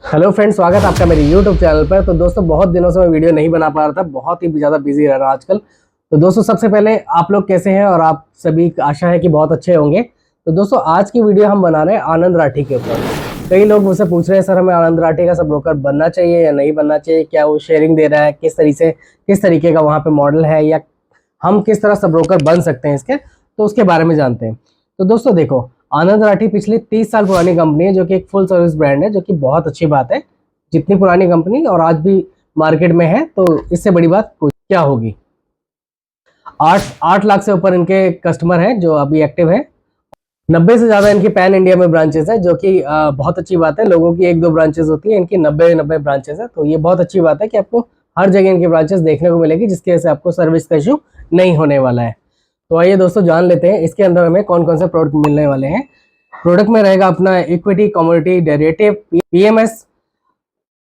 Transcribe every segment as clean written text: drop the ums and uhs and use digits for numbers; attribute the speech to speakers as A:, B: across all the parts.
A: Hello friends, स्वागत है आपका मेरे यूट्यूब चैनल पर। तो दोस्तों, बहुत दिनों से मैं वीडियो नहीं बना पा रहा था, बहुत ही ज़्यादा बिजी रह रहा हूँ आजकल। तो दोस्तों, सबसे पहले आप लोग कैसे हैं? और आप सभी, आशा है कि बहुत अच्छे होंगे। तो दोस्तों, आज की वीडियो हम बना रहे हैं आनंद राठी के ऊपर। कई लोग मुझसे पूछ रहे हैं, सर हमें आनंद राठी का सब ब्रोकर बनना चाहिए या नहीं बनना चाहिए, क्या वो शेयरिंग दे रहा है, किस तरीके का वहाँ पे मॉडल है, या हम किस तरह सब ब्रोकर बन सकते हैं इसके, तो उसके बारे में जानते हैं। तो दोस्तों देखो, आनंद राठी पिछले 30 साल पुरानी कंपनी है, जो कि एक फुल सर्विस ब्रांड है, जो कि बहुत अच्छी बात है। जितनी पुरानी कंपनी और आज भी मार्केट में है, तो इससे बड़ी बात क्या होगी। 8 लाख से ऊपर इनके कस्टमर हैं जो अभी एक्टिव है। 90 से ज्यादा इनकी पैन इंडिया में ब्रांचेस है, जो कि बहुत अच्छी बात है। लोगों की 1-2 ब्रांचेस होती है, इनकी 90 ब्रांचेस है। तो ये बहुत अच्छी बात है कि आपको हर जगह इनकी ब्रांचेस देखने को मिलेगी, जिसकी वजह से आपको सर्विस का इशू नहीं होने वाला है। तो आइए दोस्तों, जान लेते हैं इसके अंदर हमें कौन कौन से प्रोडक्ट मिलने वाले हैं। प्रोडक्ट में रहेगा अपना equity, commodity, derivative, PMS,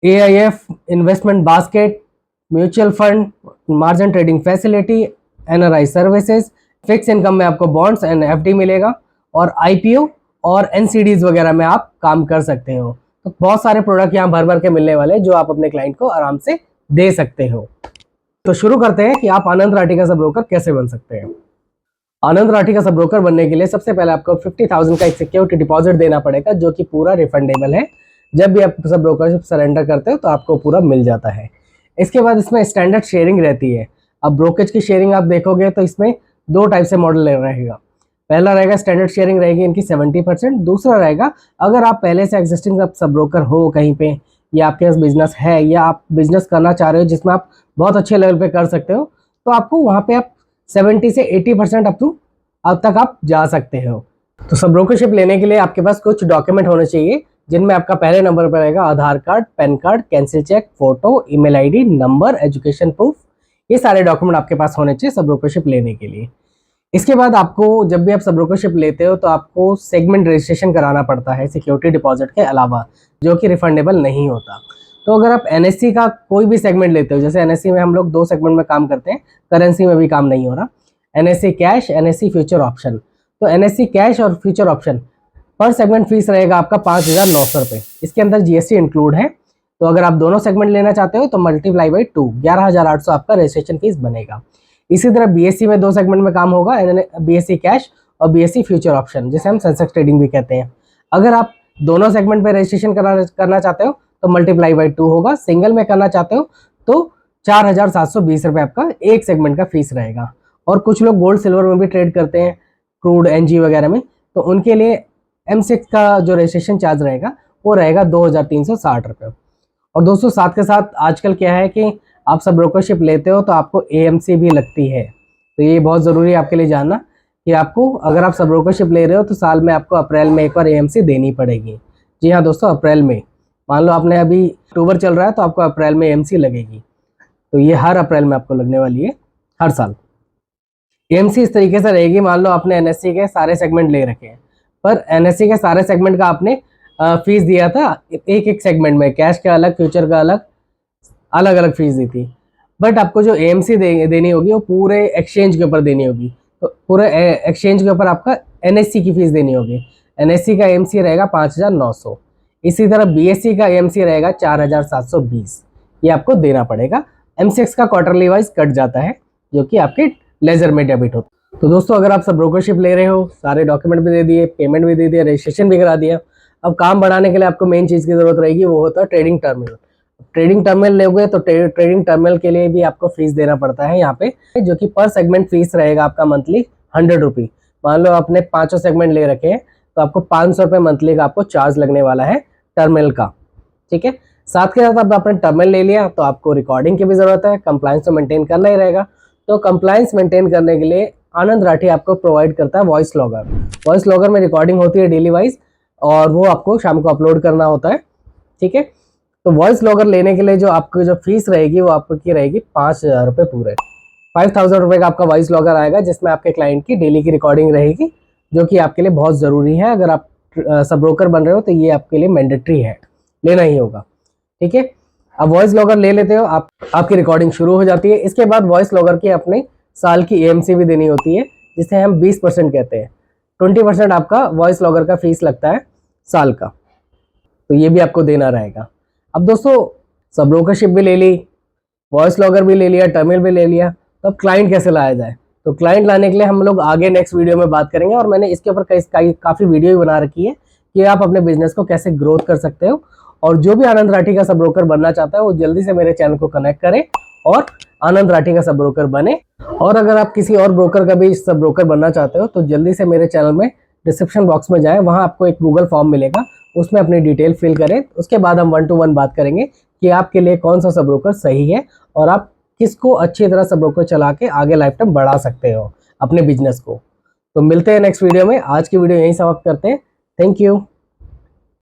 A: AIF, investment basket, mutual fund, margin trading facility, NRI services. Fix income में आपको बॉन्ड्स एंड FD मिलेगा, और IPO और NCDs वगैरह में आप काम कर सकते हो। तो बहुत सारे प्रोडक्ट यहाँ भर भर के मिलने वाले हैं, जो आप अपने क्लाइंट को आराम से दे सकते हो। तो शुरू करते हैं कि आप आनंद राठी का सब ब्रोकर कैसे बन सकते हैं। आनंद राठी का सब ब्रोकर बनने के लिए सबसे पहले आपको 50,000 का एक सिक्योरिटी डिपॉजिट देना पड़ेगा, जो कि पूरा रिफंडेबल है। जब भी आप सब ब्रोकरशिप सरेंडर करते हो तो आपको पूरा मिल जाता है। इसके बाद इसमें स्टैंडर्ड शेयरिंग रहती है। अब ब्रोकेज की शेयरिंग आप देखोगे तो इसमें 2 टाइप से मॉडल रहेगा। पहला रहेगा स्टैंडर्ड शेयरिंग रहेगी इनकी 70%। दूसरा रहेगा, अगर आप पहले से एग्जिस्टिंग सब ब्रोकर हो कहीं पे, या आपके पास बिजनेस है, या आप बिजनेस करना चाह रहे हो जिसमें आप बहुत अच्छे लेवल पे कर सकते हो, तो आपको वहाँ पे आप 70 से 80% अब तक आप जा सकते हो। तो सब ब्रोकरशिप लेने के लिए आपके पास कुछ डॉक्यूमेंट होने चाहिए, जिनमें आपका पहले नंबर पर रहेगा Aadhaar card, PAN card, cancel cheque, photo, email ID, number, education proof. ये सारे डॉक्यूमेंट आपके पास होने चाहिए सब ब्रोकरशिप लेने के लिए। इसके बाद आपको, जब भी आप सब ब्रोकरशिप लेते हो, तो आपको सेगमेंट रजिस्ट्रेशन कराना पड़ता है सिक्योरिटी डिपॉजिट के अलावा, जो कि रिफंडेबल नहीं होता। तो अगर आप NSE का कोई भी सेगमेंट लेते हो, जैसे NSE में हम लोग 2 सेगमेंट में काम करते हैं, करेंसी में भी काम नहीं हो रहा, NSE cash, NSE future option. तो NSE कैश और फ्यूचर ऑप्शन पर सेगमेंट फीस रहेगा आपका 5,900 रुपये। इसके अंदर GST इंक्लूड है। तो अगर आप दोनों सेगमेंट लेना चाहते हो तो मल्टीप्लाई बाई 2, 11,800 आपका रजिस्ट्रेशन फीस बनेगा। इसी तरह BSE में 2 सेगमेंट में काम होगा, BSE कैश और BSE फ्यूचर ऑप्शन, जिसे हम सेंसेक्स ट्रेडिंग भी कहते हैं। अगर आप दोनों सेगमेंट पे रजिस्ट्रेशन करना चाहते हो तो मल्टीप्लाई बाई 2 होगा। सिंगल में करना चाहते हो तो 4,720 रुपये आपका एक सेगमेंट का फीस रहेगा। और कुछ लोग गोल्ड सिल्वर में भी ट्रेड करते हैं, क्रूड, NG वगैरह में, तो उनके लिए M6 का जो रजिस्ट्रेशन चार्ज रहेगा वो रहेगा 2,360 रुपये। और दोस्तों, साथ के साथ आजकल क्या है कि आप सब ब्रोकरशिप लेते हो तो आपको AMC भी लगती है। तो ये बहुत ज़रूरी है आपके लिए जानना कि आपको, अगर आप सब ब्रोकरशिप ले रहे हो तो साल में आपको अप्रैल में एक बार AMC देनी पड़ेगी। जी हाँ दोस्तों, अप्रैल में। मान लो आपने अभी अक्टूबर चल रहा है तो आपको अप्रैल में AMC लगेगी। तो ये हर अप्रैल में आपको लगने वाली है, हर साल। AMC इस तरीके से रहेगी, मान लो आपने NSE के सारे सेगमेंट ले रखे हैं, पर NSE के सारे सेगमेंट का आपने फीस दिया था एक एक सेगमेंट में, कैश का अलग, फ्यूचर का अलग, अलग अलग फीस दी थी। बट आपको जो AMC देनी होगी वो पूरे एक्सचेंज के ऊपर देनी होगी। तो पूरे एक्सचेंज के ऊपर आपका NSE की फीस देनी होगी। NSE का AMC रहेगा 5,900। इसी तरह BSE का AMC रहेगा 4,720। ये आपको देना पड़ेगा। M6 का क्वार्टरली वाइज कट जाता है, जो कि आपके लेजर में डेबिट होता है। तो दोस्तों, अगर आप सब ब्रोकरशिप ले रहे हो, सारे डॉक्यूमेंट भी दे दिए, पेमेंट भी दे दिया, रजिस्ट्रेशन भी करा दिया, अब काम बढ़ाने के लिए आपको मेन चीज़ की जरूरत रहेगी, वो होता है ट्रेडिंग टर्मिनल। ट्रेडिंग टर्मिनल लोगे तो ट्रेडिंग टर्मिनल के लिए भी आपको फीस देना पड़ता है यहाँ पे, जो कि पर सेगमेंट फीस रहेगा आपका मंथली 100 रुपी। मान लो आपने 5 सेगमेंट ले रखे हैं तो आपको 500 रुपये मंथली का आपको चार्ज लगने वाला है टर्मिनल का। ठीक है, साथ के साथ अब आपने टर्मिनल ले लिया तो आपको रिकॉर्डिंग की भी जरूरत है, कंप्लायंस तो मेंटेन करना ही रहेगा। तो कंप्लायंस मेंटेन करने के लिए आनंद राठी आपको प्रोवाइड करता है वॉइस लॉगर। वॉइस लॉगर में रिकॉर्डिंग होती है डेली वाइज, और वो आपको शाम को अपलोड करना होता है। ठीक है, तो वॉइस लॉगर लेने के लिए जो आपकी जो फीस रहेगी वो आपकी रहेगी 5,000 रुपये पूरे। 5,000 रुपये का आपका वॉइस लॉगर आएगा, जिसमें आपके क्लाइंट की डेली की रिकॉर्डिंग रहेगी, जो कि आपके लिए बहुत ज़रूरी है। अगर आप सब ब्रोकर बन रहे हो तो ये आपके लिए मैंडेटरी है, लेना ही होगा। ठीक है, अब वॉइस लॉगर ले लेते हो आप, आपकी रिकॉर्डिंग शुरू हो जाती है। इसके बाद वॉइस लॉगर की अपने साल की AMC भी देनी होती है, जिसे हम 20% कहते हैं। 20% आपका वॉइस लॉगर का फीस लगता है साल का, तो ये भी आपको देना रहेगा। अब दोस्तों सब ब्रोकरशिप भी ले ली, वॉइस लॉगर भी ले लिया, टर्मिनल भी ले लिया, तो अब क्लाइंट कैसे लाया जाए? तो क्लाइंट लाने के लिए हम लोग आगे नेक्स्ट वीडियो में बात करेंगे, और मैंने इसके ऊपर काफ़ी वीडियो भी बना रखी है कि आप अपने बिजनेस को कैसे ग्रोथ कर सकते हो। और जो भी आनंद राठी का सब ब्रोकर बनना चाहता है वो जल्दी से मेरे चैनल को कनेक्ट करे और आनंद राठी का सब ब्रोकर बने। और अगर आप किसी और ब्रोकर का भी सब ब्रोकर बनना चाहते हो तो जल्दी से मेरे चैनल में डिस्क्रिप्शन बॉक्स में जाएं, वहां आपको एक गूगल फॉर्म मिलेगा, उसमें अपनी डिटेल फिल करें। उसके बाद हम 1 to 1 बात करेंगे कि आपके लिए कौन सा सब ब्रोकर सही है और आप किसको अच्छी तरह सब ब्रोकर चला के आगे लाइफ टाइम बढ़ा सकते हो अपने बिजनेस को। तो मिलते हैं नेक्स्ट वीडियो में। आज की वीडियो यहीं समाप्त करते हैं। Thank you.